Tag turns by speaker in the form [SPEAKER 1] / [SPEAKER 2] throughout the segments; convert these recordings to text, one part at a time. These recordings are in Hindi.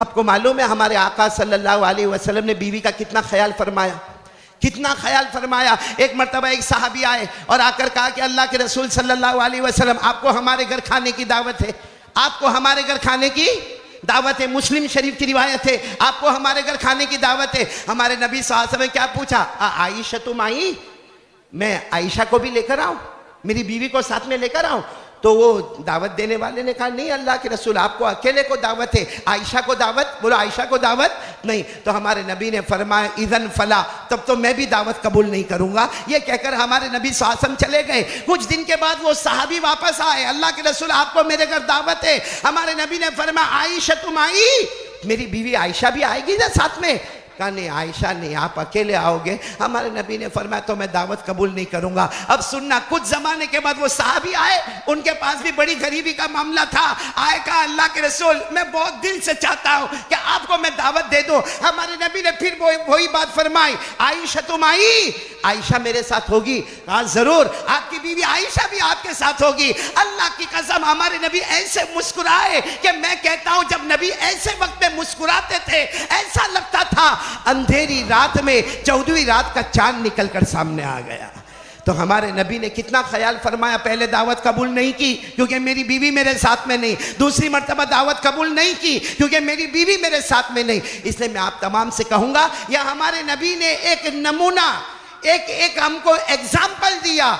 [SPEAKER 1] आपको मालूम है हमारे आका सल्लल्लाहु अलैहि वसल्लम ने बीवी का कितना ख्याल फरमाया, कितना ख्याल फरमाया। एक मर्तबा एक साहबी आए और आकर कहा कि अल्लाह के रसूल सल्लल्लाहु अलैहि वसल्लम, आपको हमारे घर खाने की दावत है, आपको हमारे घर खाने की दावत है। मुस्लिम शरीफ की रिवायत है, आपको हमारे घर खाने की दावत है। हमारे नबी सल्लल्लाहु अलैहि वसल्लम ने क्या पूछा, आयशा तुम आई, मैं आयशा को भी लेकर आऊं, मेरी बीवी को साथ में लेकर आऊं? तो वो दावत देने वाले ने कहा नहीं अल्लाह के रसूल, आपको अकेले को दावत है, आयशा को दावत, बोलो आयशा को दावत नहीं। तो हमारे नबी ने फरमाया इज़न फला, तब तो मैं भी दावत कबूल नहीं करूंगा। ये कहकर हमारे नबी सल्लल्लाहु अलैहि वसल्लम चले गए। कुछ दिन के बाद वो साहबी वापस आए, अल्लाह के रसूल आपको मेरे घर दावत है। हमारे नबी ने फरमाया आयशा तुम आई, मेरी बीवी आयशा भी आएगी ना साथ में? कहा नहीं आयशा नहीं, आप अकेले आओगे। हमारे नबी ने फरमाया तो मैं दावत कबूल नहीं करूंगा। अब सुनना, कुछ जमाने के बाद वो साहबी आए, उनके पास भी बड़ी गरीबी का मामला था। आए कहा अल्लाह के रसूल मैं बहुत दिल से चाहता हूं कि आपको मैं दावत दे दूं। हमारे नबी ने फिर वही बात फरमाई, आयशा तुम आई, आयशा मेरे साथ होगी? कहा जरूर, आपकी बीवी आयशा भी आपके साथ होगी। अल्लाह की कसम हमारे नबी ऐसे मुस्कुराए कि मैं कहता हूं जब नबी ऐसे वक्त में मुस्कुराते थे ऐसा लगता था अंधेरी रात में 14वीं रात का चांद निकलकर सामने आ गया। तो हमारे नबी ने कितना ख्याल फरमाया। पहले दावत कबूल नहीं की क्योंकि मेरी बीवी मेरे साथ में नहीं, दूसरी मर्तबा दावत कबूल नहीं की क्योंकि मेरी बीवी मेरे साथ में नहीं। इसलिए मैं आप तमाम से कहूंगा, या हमारे नबी ने एक नमूना, एक हमको एग्जाम्पल दिया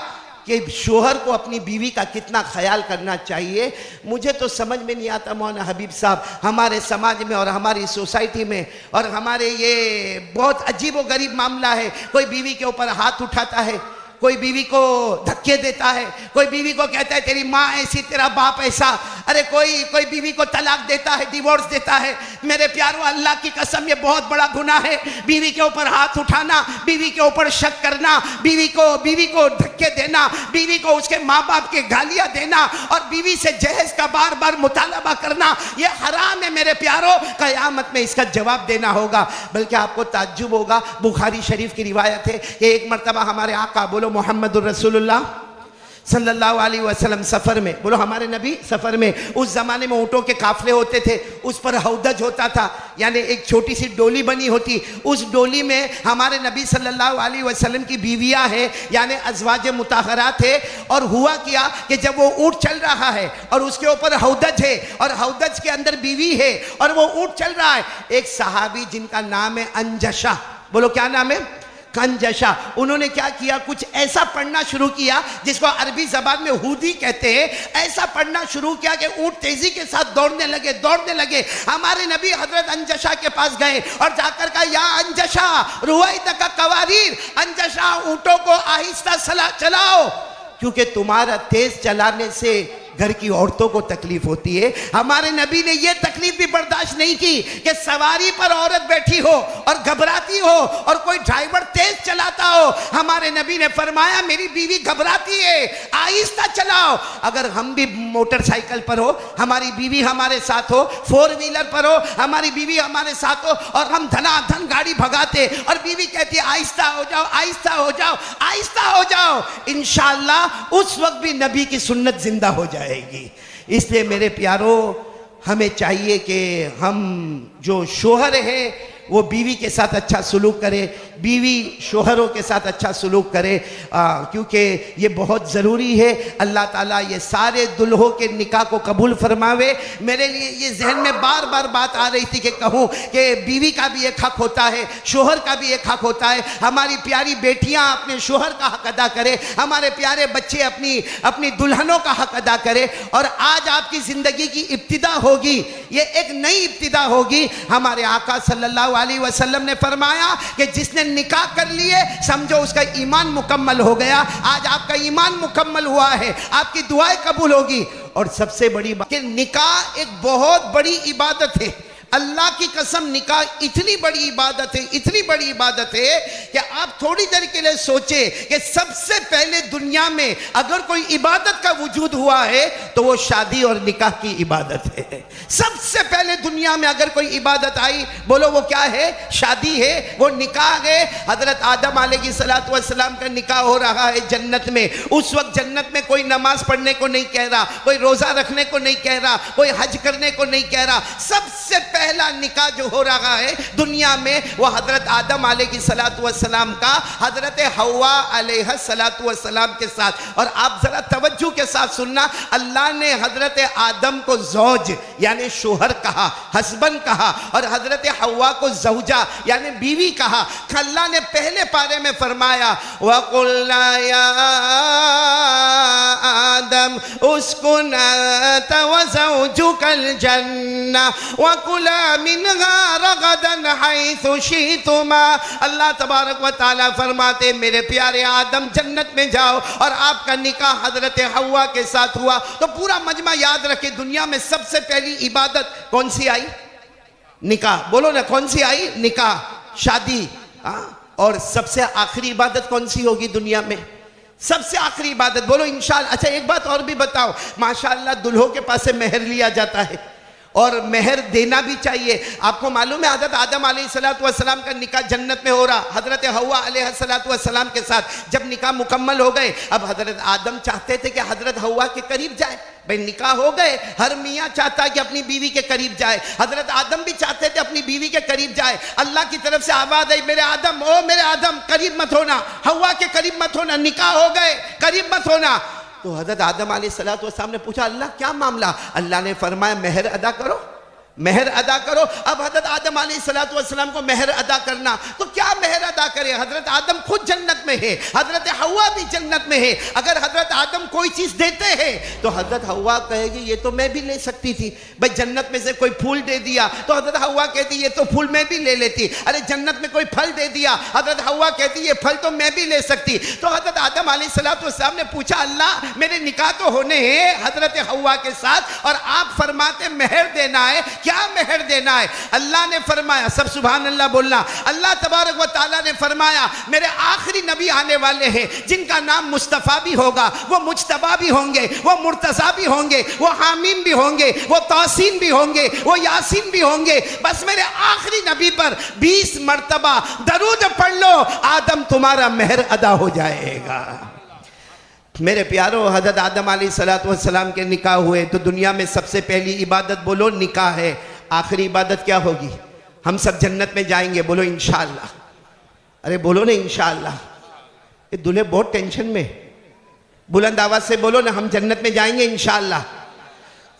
[SPEAKER 1] कि शोहर को अपनी बीवी का कितना ख्याल करना चाहिए। मुझे तो समझ में नहीं आता मौलाना हबीब साहब, हमारे समाज में और हमारी सोसाइटी में और हमारे ये बहुत अजीब व गरीब मामला है। कोई बीवी के ऊपर हाथ उठाता है, कोई बीवी को धक्के देता है, कोई बीवी को कहता है तेरी माँ ऐसी तेरा बाप ऐसा, अरे कोई बीवी को तलाक देता है, डिवोर्स देता है। मेरे प्यारों अल्लाह की कसम ये बहुत बड़ा गुनाह है। बीवी के ऊपर हाथ उठाना, बीवी के ऊपर शक करना, बीवी को धक्के देना, बीवी को उसके माँ बाप के गालियां देना और बीवी से जहेज का बार बार मुतालबा करना, ये हराम है मेरे प्यारों। क़यामत में इसका जवाब देना होगा। बल्कि आपको ताज्जुब होगा, बुखारी शरीफ की रिवायत है कि एक मरतबा हमारे आका, बोलो मोहम्मदुर रसूलुल्लाह सल्लल्लाहु अलैहि वसल्लम सफ़र में, बोलो हमारे नबी सफ़र में, उस ज़माने में ऊँटों के काफ़िले होते थे, उस पर हौदज होता था, यानी एक छोटी सी डोली बनी होती। उस डोली में हमारे नबी सल्लल्लाहु अलैहि वसल्लम की बीवियाँ हैं, यानी अज़वाज मुताहरात है। और हुआ क्या कि जब वो ऊँट चल रहा है और उसके ऊपर हौदज है और हौदज के अंदर बीवी है और वो ऊँट चल रहा है, एक सहाबी जिनका नाम है अंजशा, बोलो क्या नाम है? कंजशा। उन्होंने क्या किया, कुछ ऐसा पढ़ना शुरू किया जिसको अरबी जबान में हुदी कहते हैं। ऐसा पढ़ना शुरू किया कि ऊंट तेजी के साथ दौड़ने लगे। हमारे नबी हजरत अंजशा के पास गए और जाकर कहा या अंजशा रुवाइदका कवारीर, अंजशा ऊंटों को आहिस्ता चलाओ क्योंकि तुम्हारा तेज चलाने से घर की औरतों को तकलीफ होती है। हमारे नबी ने यह तकलीफ भी बर्दाश्त नहीं की कि सवारी पर औरत बैठी हो और घबराती हो और कोई ड्राइवर तेज चलाता हो। हमारे नबी ने फरमाया मेरी बीवी घबराती है, आहिस्ता चलाओ। अगर हम भी मोटरसाइकिल पर हो, हमारी बीवी हमारे साथ हो, 4 व्हीलर पर हो, हमारी बीवी हमारे साथ हो और हम धनाधन गाड़ी भगाते और बीवी कहती है आहिस्ता हो जाओ, आहिस्ता हो जाओ, आहिस्ता हो जाओ, इंशाअल्लाह उस वक्त भी नबी की सुन्नत जिंदा हो जाए। इसलिए मेरे प्यारों हमें चाहिए कि हम जो शोहर है वो बीवी के साथ अच्छा सुलूक करे, बीवी शोहरों के साथ अच्छा सुलूक करे, क्योंकि ये बहुत ज़रूरी है। अल्लाह ताला ये सारे दुल्हों के निकाह को कबूल फरमावे। मेरे लिए ये जहन में बार बार बात आ रही थी कि कहूँ कि बीवी का भी एक हक होता है, शोहर का भी एक हक होता है। हमारी प्यारी बेटियाँ अपने शोहर का हक अदा करें, हमारे प्यारे बच्चे अपनी दुल्हनों का हक अदा करें। और आज आपकी ज़िंदगी की इब्तिदा होगी, ये एक नई इब्तिदा होगी। हमारे आका सल्लल्लाहु अलैहि वसल्लम ने फरमाया कि जिसने निकाह कर लिए समझो उसका ईमान मुकम्मल हो गया। आज आपका ईमान मुकम्मल हुआ है, आपकी दुआएं कबूल होगी। और सबसे बड़ी बात कि निकाह एक बहुत बड़ी इबादत है। अल्लाह की कसम निकाह इतनी बड़ी इबादत है, इतनी बड़ी इबादत है कि आप थोड़ी देर के लिए सोचे कि सबसे पहले दुनिया में अगर कोई इबादत का वजूद हुआ है तो वो शादी और निकाह की इबादत है। सबसे पहले दुनिया में अगर कोई इबादत आई, बोलो वो क्या है? शादी है, वो निकाह है। हजरत आदम अलैहिस्सलातु वस्सलाम का निकाह हो रहा है जन्नत में। उस वक्त जन्नत में कोई नमाज पढ़ने को नहीं कह रहा, कोई रोजा रखने को नहीं कह रहा, कोई हज करने को नहीं कह रहा। सबसे पहला निकाह जो हो रहा है दुनिया में वो हजरत आदम अलैहिस्सलातु वस्सलाम का हजरत हव्वा अलैहिस्सलातु वस्सलाम के साथ। और आप जरा तवज्जो के साथ सुनना, अल्लाह ने हजरत आदम को ज़ौज यानी शोहर कहा, हस्बैंड कहा, और हजरत हव्वा को ज़ौजा यानी बीवी कहा। अल्लाह ने पहले पारे में फरमाया वक़ुल्ना या आदम उस्कुन अंता व ज़ौजुकल जन्ना वकुला मिनहा रगदन हैसु शि'तुमा। अल्लाह तबारक व तआला फरमाते मेरे प्यारे आदम जन्नत में जाओ, और आपका निकाह हजरत हव्वा के साथ हुआ। तो पूरा मजमा याद रखे, दुनिया में सबसे पहली इबादत कौन सी आई? निकाह। बोलो ना, कौन सी आई? निकाह, शादी। और सबसे आखिरी इबादत कौन सी होगी दुनिया में? सबसे आखिरी इबादत बोलो इंशाअल्लाह। अच्छा एक बात और भी बताओ, माशाअल्लाह दुल्हों के पास से मेहर लिया जाता है और मेहर देना भी चाहिए। आपको मालूम है हजरत आदम अलैहिस्सलातु वस्सलाम का निकाह जन्नत में हो रहा, हजरत हव्वा अलैहिस्सलातु वस्सलाम के साथ। जब निकाह मुकम्मल हो गए, अब हजरत आदम चाहते थे कि हजरत हव्वा के करीब जाए। भाई निकाह हो गए, हर मियाँ चाहता है कि अपनी बीवी के करीब जाए। हजरत आदम भी चाहते थे अपनी बीवी के करीब जाए। अल्लाह की तरफ से आवाज आई, मेरे आदम, ओ मेरे आदम, करीब मत होना, हव्वा के करीब मत होना, निकाह हो गए, करीब मत होना। तो हजरत आदम अलैहिस्सलातु वस्सलाम ने पूछा अल्लाह क्या मामला? अल्लाह ने फरमाया मेहर अदा करो, मेहर अदा करो। अब हजरत आदम अलैहिस्सलातु वस्सलाम को मेहर अदा करना, तो क्या मेहर अदा करें? हजरत आदम खुद जन्नत में है, हजरत हव्वा भी जन्नत में है। अगर हजरत आदम कोई चीज देते हैं तो हजरत हव्वा कहेगी ये तो मैं भी ले सकती थी। भाई जन्नत में से कोई फूल दे दिया तो हजरत हव्वा कहती ये तो फूल मैं भी ले लेती। अरे जन्नत में कोई फल दे दिया, हजरत हव्वा कहती ये फल तो मैं भी ले सकती। तो हजरत आदम अलैहिस्सलातु वस्सलाम ने पूछा अल्लाह मेरे निकाह तो होने हैं हजरत हव्वा के साथ, और आप फरमाते मेहर देना है, क्या मेहर देना है? अल्लाह ने फरमाया, सब सुभान अल्लाह बोलना, अल्लाह तबारक व तआला ने फरमाया मेरे आखिरी नबी आने वाले हैं जिनका नाम मुस्तफ़ा भी होगा, वो मुज्तबा भी होंगे, वो मुर्तज़ा भी होंगे, वो हामीम भी होंगे, वो तासीन भी होंगे, वो यासीन भी होंगे। बस मेरे आखिरी नबी पर 20 मर्तबा दरूद पढ़ लो, आदम तुम्हारा मेहर अदा हो जाएगा। मेरे प्यारो हजरत आदम अलैहिस्सलातु वस्सलाम के निकाह हुए तो दुनिया में सबसे पहली इबादत बोलो निकाह है। आखिरी इबादत क्या होगी? हम सब जन्नत में जाएंगे, बोलो इंशाअल्लाह। अरे बोलो ना इंशाअल्लाह। ये दूल्हे बहुत टेंशन में, बुलंद आवाज से बोलो ना, हम जन्नत में जाएंगे इंशाअल्लाह।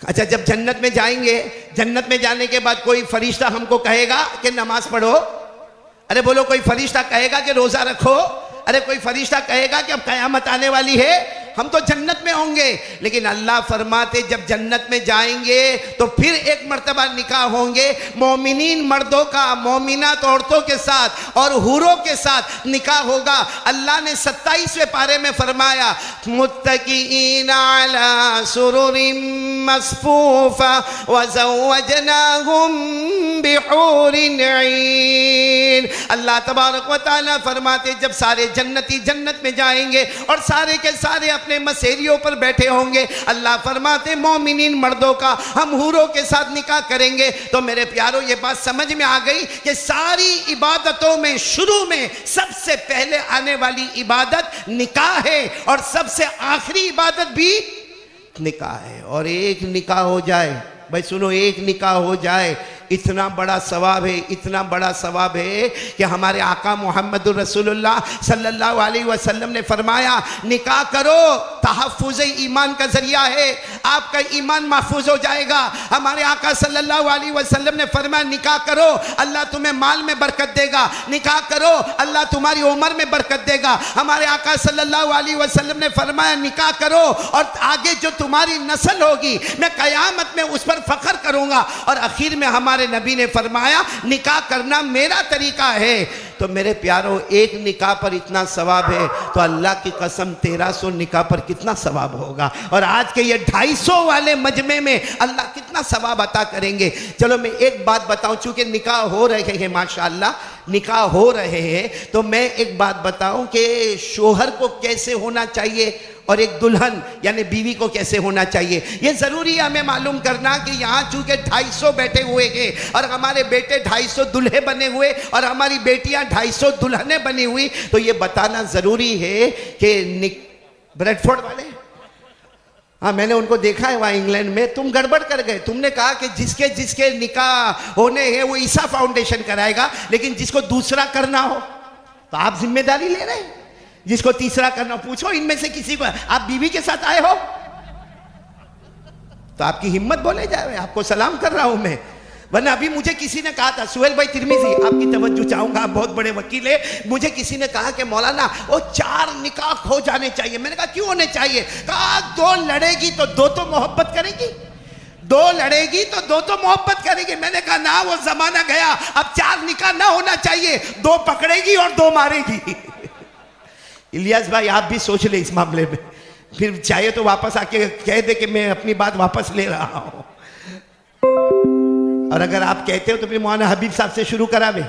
[SPEAKER 1] अच्छा जब जन्नत में जाएंगे, जन्नत में जाने के बाद कोई फरिश्ता हमको कहेगा कि नमाज पढ़ो? अरे बोलो, कोई फरिश्ता कहेगा कि रोजा रखो? अरे कोई फरिश्ता कहेगा कि अब कयामत आने वाली है? हम तो जन्नत में होंगे। लेकिन अल्लाह फरमाते जब जन्नत में जाएंगे तो फिर एक मर्तबा निकाह होंगे मोमिनीन मर्दों का मोमिनात औरतों के साथ और हुरों के साथ निकाह होगा। अल्लाह ने 27वें पारे में फरमाया मुत्तकीन अला सुरुरिम मस्फूफा व ज़व्वजनाहुम बिहूरिन ऐन। अल्लाह तबारक व तआला फरमाते जब सारे जन्नती जन्नत में जाएंगे और सारे के सारे अपने मसेरियों पर बैठे होंगे, अल्लाह फरमाते मोमिनीन मर्दों का हम हूरों के साथ निकाह करेंगे। तो मेरे प्यारों ये बात समझ में आ गई कि सारी इबादतों में शुरू में सबसे पहले आने वाली इबादत निकाह है और सबसे आखिरी इबादत भी निकाह है। और एक निकाह हो जाए, भाई सुनो, एक निकाह हो जाए इतना बड़ा सवाब है, इतना बड़ा सवाब है कि हमारे आका मोहम्मदुर रसूलुल्लाह सल्लल्लाहु अलैहि वसल्लम ने फरमाया निकाह करो, तहफ़्फ़ुज़ ईमान का जरिया है, आपका ईमान महफूज हो जाएगा। हमारे आका सल्लल्लाहु अलैहि वसल्लम ने फरमाया निकाह करो, अल्लाह तुम्हें माल में बरकत देगा, निकाह करो, अल्लाह तुम्हारी उम्र में बरकत देगा। हमारे आका सल्लल्लाहु अलैहि वसल्लम ने फरमाया निकाह करो और आगे जो तुम्हारी नस्ल होगी मैं क़यामत में उस पर फख्र करूँगा। और आखिर में हमारे नबी ने फरमाया निकाह करना मेरा तरीका है। तो मेरे प्यारों एक निकाह पर इतना सवाब है तो अल्लाह की कसम 1300 निकाह पर कितना सवाब होगा। और आज के ये 250 वाले मजमे में अल्लाह कितना सवाब अता करेंगे। चलो मैं एक बात बताऊं, चूंकि निकाह हो रहे हैं माशाअल्लाह, निकाह हो रहे हैं, तो मैं एक बात बताऊं कि शोहर को कैसे होना चाहिए और एक दुल्हन यानी बीवी को कैसे होना चाहिए। ये ज़रूरी है हमें मालूम करना कि यहाँ चूँकि 250 बैठे हुए हैं और हमारे बेटे 250 दुल्हे बने हुए और हमारी बेटियाँ 250 दुल्हनें बनी हुई, तो ये बताना ज़रूरी है कि ब्रेडफोर्ड वाले हाँ, मैंने उनको देखा है वहाँ इंग्लैंड में। तुम गड़बड़ कर गए, तुमने कहा कि जिसके जिसके निकाह होने हैं वो ईसा फाउंडेशन कराएगा, लेकिन जिसको दूसरा करना हो तो आप जिम्मेदारी ले रहे हैं। जिसको तीसरा करना हो, पूछो इनमें से किसी को, आप बीवी के साथ आए हो तो आपकी हिम्मत बोले जाए, आपको सलाम कर रहा हूं मैं। वरना अभी मुझे किसी ने कहा था, सुहेल भाई तिरमिजी, आपकी तवज्जो चाहूंगा, आप बहुत बड़े वकील है, मुझे किसी ने कहा कि मौलाना वो 4 निकाह हो जाने चाहिए। मैंने कहा क्यों होने चाहिए? कहा 2 लड़ेगी तो 2 तो मोहब्बत करेगी, 2 लड़ेगी तो 2 तो मोहब्बत करेगी। मैंने कहा ना, वो जमाना गया, अब 4 निकाह ना होना चाहिए, 2 पकड़ेगी और 2 मारेगी। इलियास भाई आप भी सोच ले इस मामले में, फिर चाहे तो वापस आके कह दे कि मैं अपनी बात वापस ले रहा हूं। और अगर आप कहते हो तो फिर मौलाना हबीब साहब से शुरू करावे।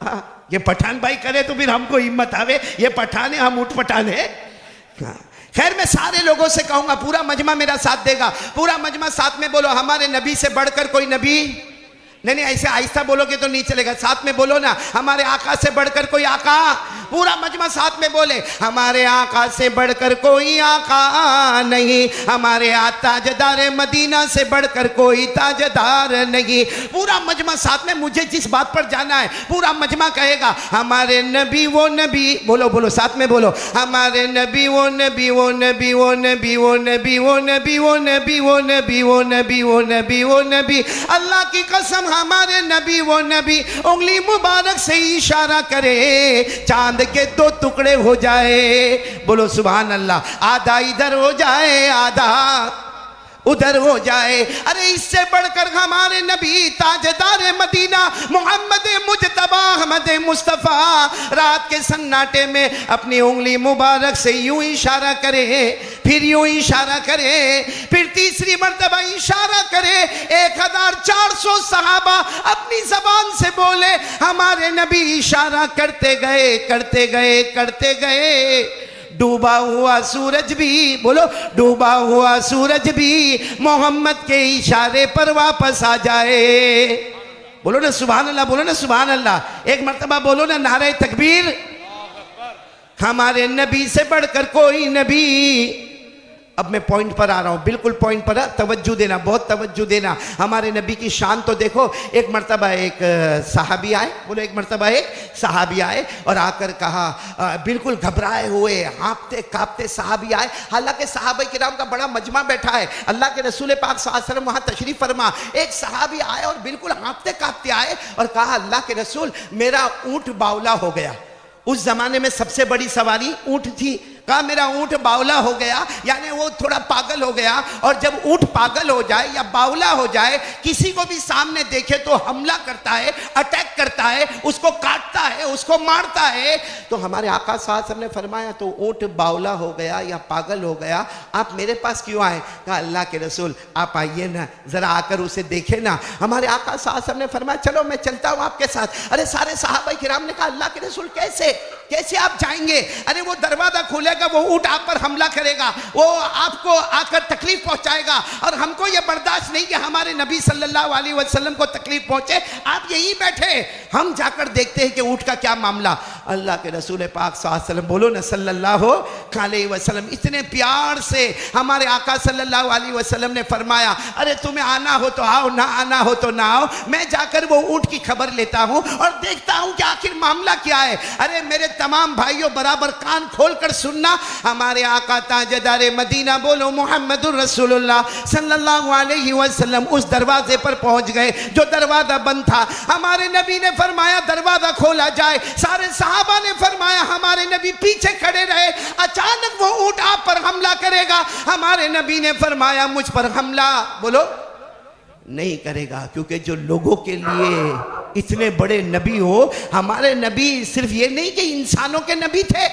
[SPEAKER 1] हाँ, ये पठान भाई करे तो फिर हमको हिम्मत आवे, ये पठान है, हम उठ पठान है। खैर, मैं सारे लोगों से कहूंगा, पूरा मजमा मेरा साथ देगा, पूरा मजमा साथ में बोलो, हमारे नबी से बढ़कर कोई नबी नहीं। ऐसे आहिस्ता बोलोगे तो नहीं चलेगा, साथ में बोलो ना, हमारे आका से बढ़कर कोई आका। पूरा मजमा साथ में बोले, हमारे आका से बढ़कर कोई आका नहीं, हमारे ताजदार मदीना से बढ़कर कोई ताजदार नहीं। पूरा मजमा साथ में, मुझे जिस बात पर जाना है पूरा मजमा कहेगा, हमारे नबी वो नबी, बोलो बोलो साथ में बोलो, हमारे नबी वो नबी वो नबी वो नबी वो नबी वो नबी वो नबी वो नबी वो नबी वो नबी वो नबी। अल्लाह की कसम, हमारे नबी वो नबी, उंगली मुबारक से इशारा करे, चांद के 2 टुकड़े हो जाए। बोलो सुभान अल्लाह। आधा इधर हो जाए, आधा उधर हो जाए। अरे इससे बढ़कर हमारे नबी ताजदार मदीना मोहम्मद मुजतबा अहमद मुस्तफ़ा रात के सन्नाटे में अपनी उंगली मुबारक से यूं इशारा करे, फिर यूं इशारा करे, फिर तीसरी मर्तबा इशारा करे। 1400 सहाबा अपनी जबान से बोले, हमारे नबी इशारा करते गए करते गए करते गए। डूबा हुआ सूरज भी, बोलो डूबा हुआ सूरज भी मोहम्मद के इशारे पर वापस आ जाए। बोलो ना सुभान अल्लाह, बोलो ना सुभान अल्लाह। एक मर्तबा बोलो ना नारे तकबीर। हमारे नबी से बढ़कर कोई नबी। अब मैं पॉइंट पर आ रहा हूं, बिल्कुल पॉइंट पर तवज्जो देना, बहुत तवज्जो देना। हमारे नबी की शान तो देखो। एक मर्तबा एक सहाबी आए, बोलो एक मर्तबा एक सहाबी आए और आकर कहा, बिल्कुल घबराए हुए हाँफते कांपते सहाबी आए। हालांकि सहाबा किराम का बड़ा मजमा बैठा है, अल्लाह के रसूल पाक सल्लल्लाहु अलैहि वसल्लम वहाँ तशरीफ फरमा। एक सहाबी आए और बिल्कुल हाँफते कांपते आए और कहा, अल्लाह के रसूल मेरा ऊँट बावला हो गया। उस जमाने में सबसे बड़ी सवारी ऊँट थी। कहा मेरा ऊँट बावला हो गया, यानी वो थोड़ा पागल हो गया। और जब ऊँट पागल हो जाए या बावला हो जाए, किसी को भी सामने देखे तो हमला करता है, अटैक करता है, उसको काटता है, उसको मारता है। तो हमारे आका साहब ने फरमाया, तो ऊँट बावला हो गया या पागल हो गया, आप मेरे पास क्यों आए? कहा अल्लाह के रसूल आप आइए ना, जरा आकर उसे देखे ना। हमारे आका साहब ने फरमाया, चलो मैं चलता हूँ आपके साथ। अरे सारे सहाबा किराम ने कहा, अल्लाह के रसूल कैसे कैसे आप जाएंगे? अरे वो दरवाजा खोलेगा, वो ऊँट आप पर हमला करेगा, वो आपको आकर तकलीफ पहुंचाएगा, और हमको ये बर्दाश्त नहीं कि हमारे नबी सल्लल्लाहु अलैहि वसल्लम को तकलीफ पहुंचे। आप यहीं बैठे, हम जाकर देखते हैं कि ऊँट का क्या मामला। अल्लाह के रसूल पाक सल्लल्लाहु अलैहि वसल्लम, बोलो ना सल्लल्लाहु अलैहि वसल्लम, इतने प्यार से हमारे आका सल्लल्लाहु अलैहि वसल्लम ने फरमाया, अरे तुम्हें आना हो तो आओ, ना आना हो तो ना आओ। मैं जाकर वो ऊँट की खबर लेता हूँ और देखता हूँ कि आखिर मामला क्या है। अरे मेरे तमाम भाइयों बराबर कान खोलकर सुनना, हमारे आका ताजदार मदीना, बोलो मुहम्मदुर रसूलुल्लाह सल्लल्लाहु अलैहि वसल्लम उस दरवाजे पर पहुंच गए जो दरवाजा बंद था। हमारे नबी ने फरमाया दरवाजा खोला जाए। सारे सहाबा ने फरमाया, हमारे नबी पीछे खड़े रहे। अचानक वो ऊँट आप पर हमला करेगा। हमारे नबी ने फरमाया, मुझ पर हमला बोलो नहीं करेगा, क्योंकि जो लोगों के लिए इतने बड़े नबी हो, हमारे नबी सिर्फ ये नहीं कि इंसानों के नबी थे,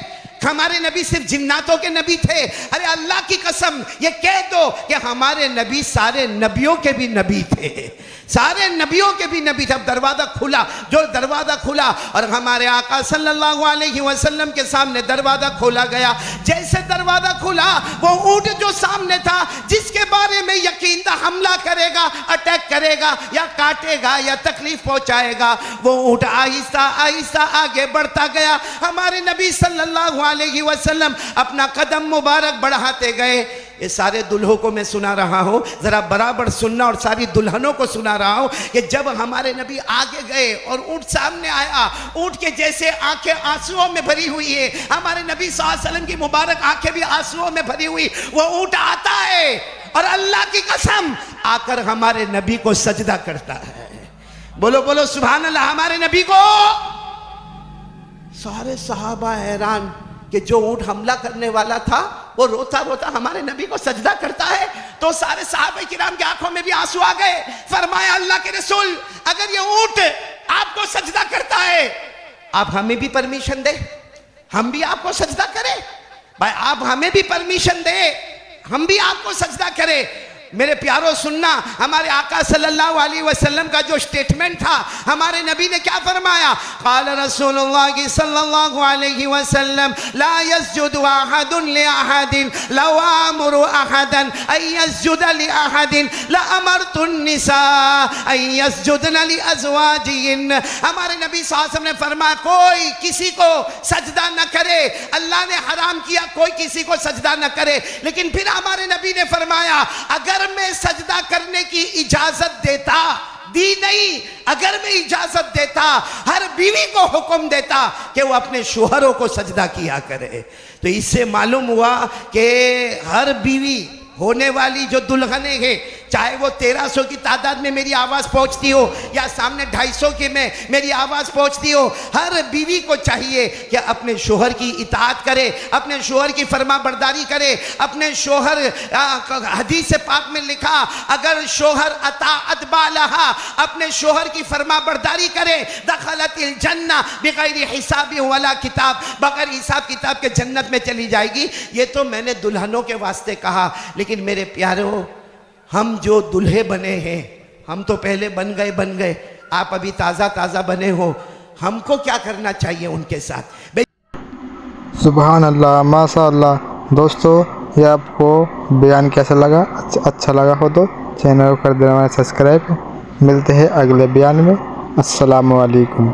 [SPEAKER 1] हमारे नबी सिर्फ जिन्नातों के नबी थे। अरे अल्लाह की कसम ये कह दो कि हमारे नबी सारे नबियों के भी नबी थे, सारे नबियों के भी नबी थे। अब दरवाजा खुला, जो दरवाजा खुला और हमारे आका सल्लल्लाहु अलैहि वसल्लम के सामने दरवाजा खोला गया। जैसे दरवाजा खुला, वो ऊँट जो सामने था, जिसके बारे में यकीन था हमला करेगा, अटैक करेगा या काटेगा या तकलीफ पहुंचाएगा, वो ऊँट आहिस्ता आहिस्ता आगे बढ़ता गया। हमारे नबी सल्लल्लाहु अलैहि वसल्लम अपना कदम मुबारक बढ़ाते गए। ये सारे दुल्हों को मैं सुना रहा हूँ, ज़रा बराबर सुनना, और सारी दुल्हनों को सुना रहा हूँ कि जब हमारे नबी आगे गए और ऊँट सामने आया, ऊँट के जैसे आंखें आंसुओं में भरी हुई है, हमारे नबी सल्लल्लाहु अलैहि वसल्लम की मुबारक आंखें भी आंसुओं में भरी हुई, वो ऊँट आता है और अल्लाह की कसम आकर हमारे नबी को सजदा करता है। बोलो बोलो सुभान अल्लाह। हमारे नबी को सारे सहाबा हैरान कि जो ऊँट हमला करने वाला था वो रोता रोता हमारे नबी को सजदा करता है। तो सारे सहाबा किराम की आंखों में भी आंसू आ गए। फरमाया अल्लाह के रसूल, अगर ये ऊँट आपको सजदा करता है, आप हमें भी परमिशन दे, हम भी आपको सजदा करें। भाई आप हमें भी परमिशन दे, हम भी आपको सजदा करें। मेरे प्यारों सुनना, हमारे आका सल्लल्लाहु अलैहि वसल्लम का जो स्टेटमेंट था, हमारे नबी ने क्या फरमाया? क़ाल रसूलुल्लाह सल्लल्लाहु अलैहि वसल्लम ला यस्जुदु अहदुन लि अहदिन लौ आमुरु अहदन अन यस्जुद लि अहदिन ला अमरतु निसा अन यस्जुदन लि अज़वाजिहिन। हमारे नबी सल्लल्लाहु अलैहि वसल्लम ने फरमाया कोई किसी को सजदा न करे, अल्लाह ने हराम किया कोई किसी को सजदा न करे। लेकिन फिर हमारे नबी ने फरमाया अगर मैं सजदा करने की इजाजत देता, दी नहीं, अगर मैं इजाजत देता, हर बीवी को हुक्म देता कि वो अपने शोहरों को सजदा किया करे। तो इससे मालूम हुआ कि हर बीवी होने वाली जो दुल्हने हैं, चाहे वो 1300 की तादाद में मेरी आवाज़ पहुंचती हो या सामने 250 की में मेरी आवाज़ पहुंचती हो, हर बीवी को चाहिए कि अपने शोहर की इताअत करे, अपने शोहर की फरमा बरदारी करे। अपने शोहर, हदीस पाक में लिखा, अगर शोहर अताअत बालहा, अपने शोहर की फरमा बरदारी करे, दखलतिल जन्ना बिगैर हिसाब वला किताब, बगैर हिसाब किताब के जन्नत में चली जाएगी। ये तो मैंने दुल्हनों के वास्ते कहा, लेकिन मेरे प्यारों, हम जो दूल्हे बने हैं, हम तो पहले बन गए, आप अभी ताज़ा ताज़ा बने हो, हमको क्या करना चाहिए उनके साथ?
[SPEAKER 2] सुभान अल्लाह, माशा अल्लाह। दोस्तों, ये आपको बयान कैसा लगा? अच्छा लगा हो तो चैनल को कर देना सब्सक्राइब। मिलते हैं अगले बयान में। अस्सलामु अलैकुम।